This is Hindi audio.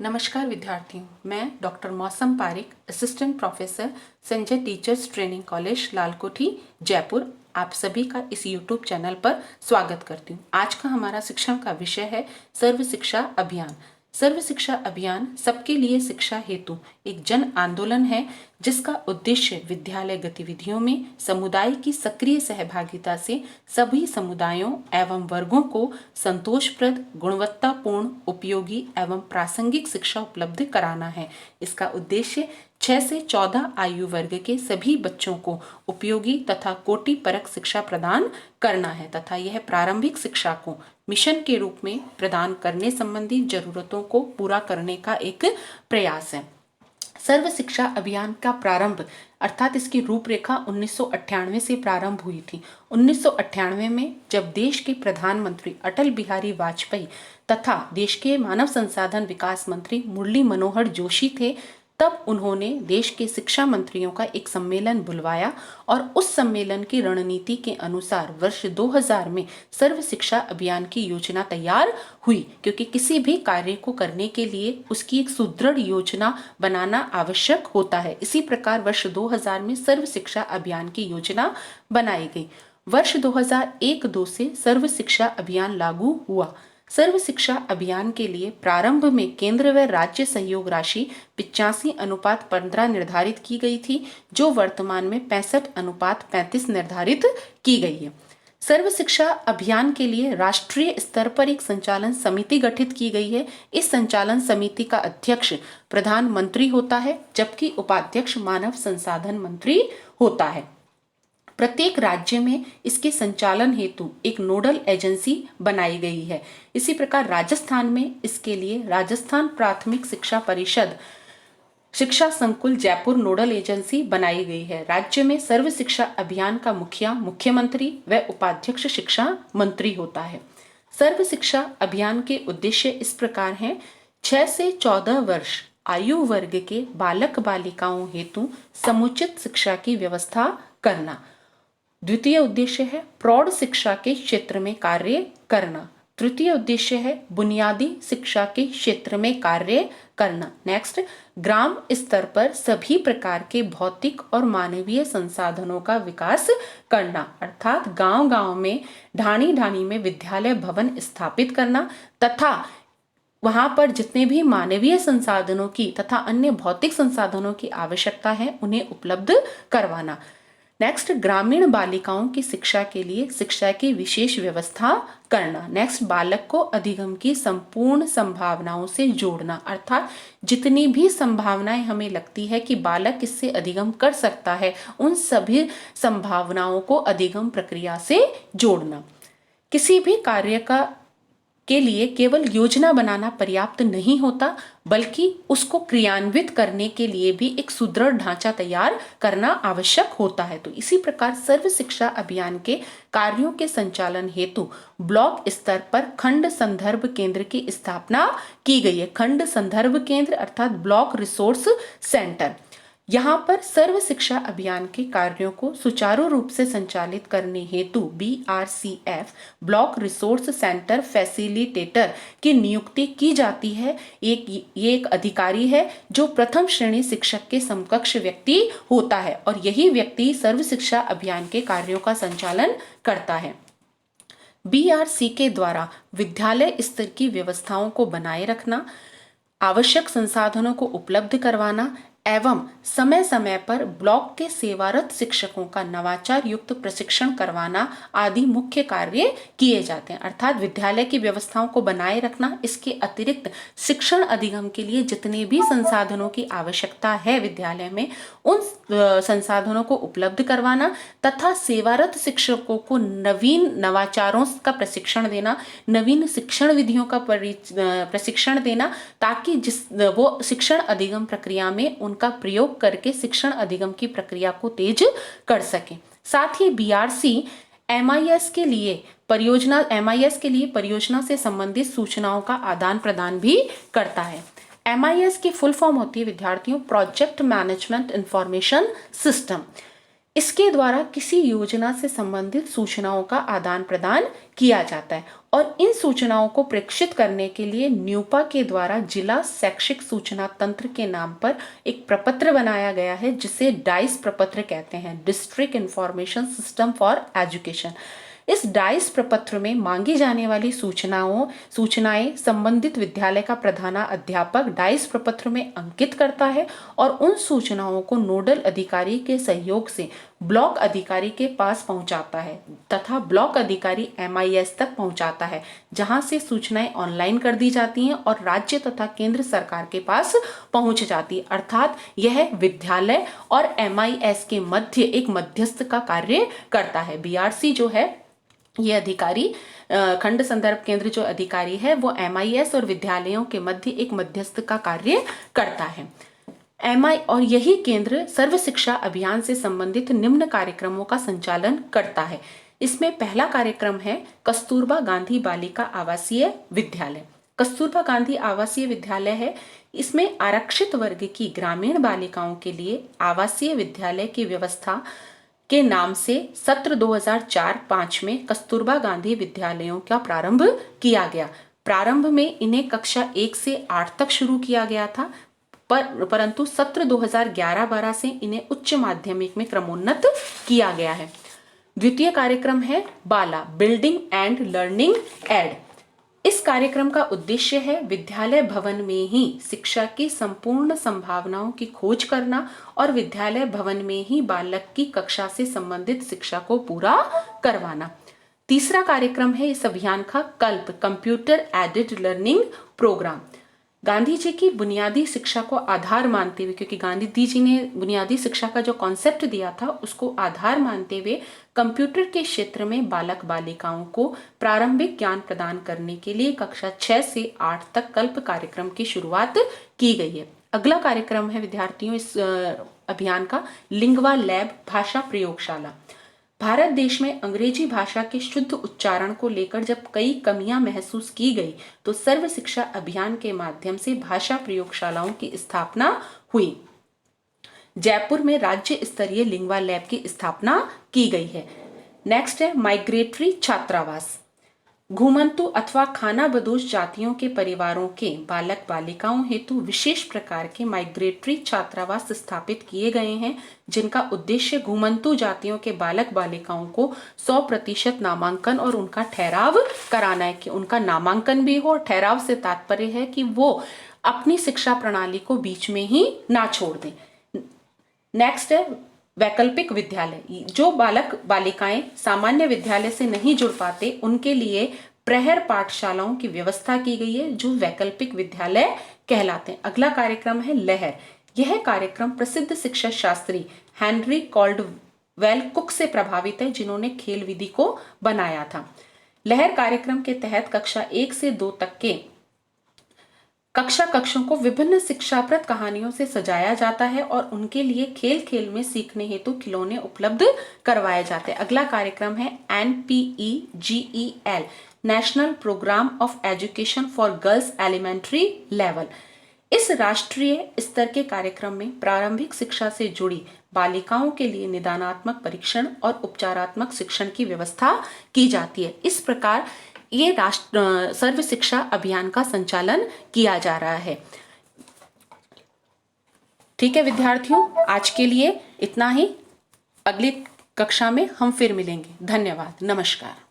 नमस्कार विद्यार्थियों, मैं doctor Mausam Parik, assistant professor Sanjay teachers training college Lalkothi Jaipur, आप सभी का इस YouTube चैनल पर स्वागत करती हूँ। आज का हमारा शिक्षण का विषय है सर्व शिक्षा अभियान। सर्व शिक्षा अभियान सबके लिए शिक्षा हेतु एक जन आंदोलन है जिसका उद्देश्य विद्यालय गतिविधियों में समुदाय की सक्रिय सहभागिता से सभी समुदायों एवं वर्गों को संतोषप्रद, गुणवत्तापूर्ण, उपयोगी एवं प्रासंगिक शिक्षा उपलब्ध कराना है। इसका उद्देश्य 6 से 14 आयु वर्ग के सभी बच्चों को उपयोगी तथा कोटिपरक शिक्षा प्रदान करना है तथा यह प्रारंभिक शिक्षा को मिशन के रूप में प्रदान करने संबंधी जरूरतों को पूरा करने का एक प्रयास है। सर्व शिक्षा अभियान का प्रारंभ अर्थात इसकी रूपरेखा 1998 से प्रारंभ हुई थी। 1998 में जब देश के प्रधानमंत्री अटल बिहारी वाजपेयी तथा देश के मानव संसाधन विकास मंत्री मुरली मनोहर जोशी थे, तब उन्होंने देश के शिक्षा मंत्रियों का एक सम्मेलन बुलवाया और उस सम्मेलन की रणनीति के अनुसार वर्ष 2000 में सर्व शिक्षा अभियान की योजना तैयार हुई, क्योंकि किसी भी कार्य को करने के लिए उसकी एक सुदृढ़ योजना बनाना आवश्यक होता है। इसी प्रकार वर्ष 2000 में सर्व शिक्षा अभियान की योजना बनाई गई। वर्ष 2001-2 से सर्व शिक्षा अभियान लागू हुआ। सर्व शिक्षा अभियान के लिए प्रारंभ में केंद्र व राज्य सहयोग राशि 85:15 निर्धारित की गई थी, जो वर्तमान में 65:35 निर्धारित की गई है। सर्व शिक्षा अभियान के लिए राष्ट्रीय स्तर पर एक संचालन समिति गठित की गई है। इस संचालन समिति का अध्यक्ष प्रधानमंत्री होता है, जबकि उपाध्यक्ष मानव संसाधन मंत्री होता है। प्रत्येक राज्य में इसके संचालन हेतु एक नोडल एजेंसी बनाई गई है। इसी प्रकार राजस्थान में इसके लिए राजस्थान प्राथमिक शिक्षा परिषद शिक्षा संकुल जयपुर नोडल एजेंसी बनाई गई है। राज्य में सर्व शिक्षा अभियान का मुखिया मुख्यमंत्री व उपाध्यक्ष शिक्षा मंत्री होता है। सर्व शिक्षा अभियान के उद्देश्य इस प्रकार हैं: 6 से 14 वर्ष आयु वर्ग के बालक बालिकाओं हेतु समुचित शिक्षा की व्यवस्था करना। द्वितीय उद्देश्य है प्रौढ़ शिक्षा के क्षेत्र में कार्य करना। तृतीय उद्देश्य है बुनियादी शिक्षा के क्षेत्र में कार्य करना। नेक्स्ट, ग्राम स्तर पर सभी प्रकार के भौतिक और मानवीय संसाधनों का विकास करना, अर्थात गांव-गांव में ढाणी-ढाणी में विद्यालय भवन स्थापित करना तथा वहां पर जितने भी मानवीय संसाधनों की तथा अन्य भौतिक संसाधनों की आवश्यकता है उन्हें उपलब्ध करवाना। नेक्स्ट, ग्रामीण बालिकाओं की शिक्षा के लिए शिक्षा की विशेष व्यवस्था करना। नेक्स्ट, बालक को अधिगम की संपूर्ण संभावनाओं से जोड़ना, अर्थात जितनी भी संभावनाएं हमें लगती है कि बालक इससे अधिगम कर सकता है, उन सभी संभावनाओं को अधिगम प्रक्रिया से जोड़ना। किसी भी कार्य के लिए केवल योजना बनाना पर्याप्त नहीं होता, बल्कि उसको क्रियान्वित करने के लिए भी एक सुदृढ़ ढांचा तैयार करना आवश्यक होता है। तो इसी प्रकार सर्व शिक्षा अभियान के कार्यों के संचालन हेतु ब्लॉक स्तर पर खंड संदर्भ केंद्र की स्थापना की गई है। खंड संदर्भ केंद्र अर्थात ब्लॉक रिसोर्स सेंटर। यहाँ पर सर्व शिक्षा अभियान के कार्यों को सुचारू रूप से संचालित करने हेतु BRCF block resource centre facilitator की नियुक्ति की जाती है। ये एक अधिकारी है जो प्रथम श्रेणी शिक्षक के समकक्ष व्यक्ति होता है और यही व्यक्ति सर्व शिक्षा अभियान के कार्यों का संचालन करता है। BRC के द्वारा विद्यालय स्तर की व्यवस्थाओं को बनाए रखना, आवश्यक संसाधनों को उपलब्ध करवाना एवं समय समय पर ब्लॉक के सेवारत शिक्षकों का नवाचार युक्त प्रशिक्षण करवाना आदि मुख्य कार्य किए जाते हैं। अर्थात विद्यालय की व्यवस्थाओं को बनाए रखना, इसके अतिरिक्त शिक्षण अधिगम के लिए जितने भी संसाधनों की आवश्यकता है विद्यालय में, उन संसाधनों को उपलब्ध करवाना तथा सेवारत शिक्षकों को नवीन नवाचारों का प्रशिक्षण देना, नवीन शिक्षण विधियों का प्रशिक्षण देना, ताकि वो शिक्षण अधिगम प्रक्रिया में उनका प्रयोग करके शिक्षण अधिगम की प्रक्रिया को तेज कर सके। साथ ही BRC MIS के लिए परियोजना से संबंधित सूचनाओं का आदान प्रदान भी करता है। MIS की फुल फॉर्म होती है विद्यार्थियों प्रोजेक्ट मैनेजमेंट इंफॉर्मेशन सिस्टम। इसके द्वारा किसी योजना से संबंधित सूचनाओं का आदान प्रदान किया जाता है और इन सूचनाओं को प्रेषित करने के लिए न्यूपा के द्वारा जिला शैक्षिक सूचना तंत्र के नाम पर एक प्रपत्र बनाया गया है, जिसे डाइस प्रपत्र कहते हैं, district information system for education. इस डाइस प्रपत्र में मांगी जाने वाली सूचनाएं संबंधित विद्यालय का प्रधानाध्यापक डाइस प्रपत्र में अंकित करता है और उन सूचनाओं को नोडल अधिकारी के सहयोग से ब्लॉक अधिकारी के पास पहुंचाता है तथा ब्लॉक अधिकारी MIS तक पहुंचाता है, जहां से सूचनाएं ऑनलाइन कर दी जाती हैं और राज्य तथा केंद्र सरकार के पास पहुंच जाती है। अर्थात यह विद्यालय और MIS के मध्य एक मध्यस्थ का कार्य करता है। BRC जो है ये अधिकारी, खंड संदर्भ केंद्र जो अधिकारी है वो MIS और विद्यालयों के मध्य एक मध्यस्थ का कार्य करता है। और यही केंद्र सर्व शिक्षा अभियान से संबंधित निम्न कार्यक्रमों का संचालन करता है। इसमें पहला कार्यक्रम है कस्तूरबा गांधी बालिका आवासीय विद्यालय। कस्तूरबा गांधी आवासीय विद्यालय है, इसमें आरक्षित वर्ग की ग्रामीण बालिकाओं के लिए आवासीय विद्यालय की व्यवस्था के नाम से सत्र 2004-05 में कस्तूरबा गांधी विद्यालयों का प्रारंभ किया गया। प्रारंभ में इन्हें कक्षा 1 से 8 तक शुरू किया गया था, परंतु सत्र 2011-12 से इन्हें उच्च माध्यमिक में क्रमोन्नत किया गया है। द्वितीय कार्यक्रम है बाला बिल्डिंग एंड लर्निंग एड। इस कार्यक्रम का उद्देश्य है विद्यालय भवन में ही शिक्षा की संपूर्ण संभावनाओं की खोज करना और विद्यालय भवन में ही बालक की कक्षा से संबंधित शिक्षा को पूरा करवाना। तीसरा कार्यक्रम है इस अभियान का कल्प computer aided learning programme. Gandhi ji की बुनियादी शिक्षा को आधार मानते हुए, क्योंकि गांधी जी ने बुनियादी शिक्षा का जो कॉन्सेप्ट दिया था उसको आधार मानते हुए कंप्यूटर के क्षेत्र में बालक बालिकाओं को प्रारंभिक ज्ञान प्रदान करने के लिए कक्षा 6 से 8 तक कल्प कार्यक्रम की शुरुआत की गई है। अगला कार्यक्रम है विद्यार्थियों इस अभियान का लिंगवा लैब भाषा प्रयोगशाला। भारत देश में अंग्रेजी भाषा के शुद्ध उच्चारण को लेकर जब कई कमियां महसूस की गई तो सर्व शिक्षा अभियान के माध्यम से भाषा प्रयोगशालाओं की स्थापना हुई। जयपुर में राज्य स्तरीय लिंगवा लैब की स्थापना की गई है। नेक्स्ट है माइग्रेटरी छात्रावास। घुमंतु अथवा खानाबदोश जातियों के परिवारों के बालक बालिकाओं हेतु विशेष प्रकार के माइग्रेटरी छात्रावास स्थापित किए गए हैं, जिनका उद्देश्य घुमंतु जातियों के बालक बालिकाओं को 100% नामांकन और उनका ठहराव कराना है, कि उनका नामांकन भी हो। ठहराव से तात्पर्य है कि वो अपनी शिक्षा प्रणाली को बीच में ही ना छोड़ दें। नेक्स्ट है वैकल्पिक विद्यालय। जो बालक बालिकाएं सामान्य विद्यालय से नहीं जुड़ पाते उनके लिए प्रहर पाठशालाओं की व्यवस्था की गई है, जो वैकल्पिक विद्यालय कहलाते हैं। अगला कार्यक्रम है लहर। यह कार्यक्रम प्रसिद्ध शिक्षा शास्त्री हेनरी कॉल्डवेल कुक से प्रभावित है, जिन्होंने खेल विधि को बनाया था। लहर कार्यक्रम के तहत कक्षा 1 से 2 तक के कक्षों को विभिन्न शिक्षाप्रद कहानियों से सजाया जाता है और उनके लिए खेल खेल में सीखने हेतु खिलौने उपलब्ध करवाए जाते हैं। अगला कार्यक्रम है NPEGEL national programme of education for girls elementary level. इस राष्ट्रीय स्तर के कार्यक्रम में प्रारंभिक शिक्षा से जुड़ी बालिकाओं के लिए निदानात्मक परीक्षण और उपचारात्मक शिक्षण की व्यवस्था की जाती है। इस प्रकार ये सर्व शिक्षा अभियान का संचालन किया जा रहा है। ठीक है विद्यार्थियों, आज के लिए इतना ही। अगली कक्षा में हम फिर मिलेंगे। धन्यवाद, नमस्कार।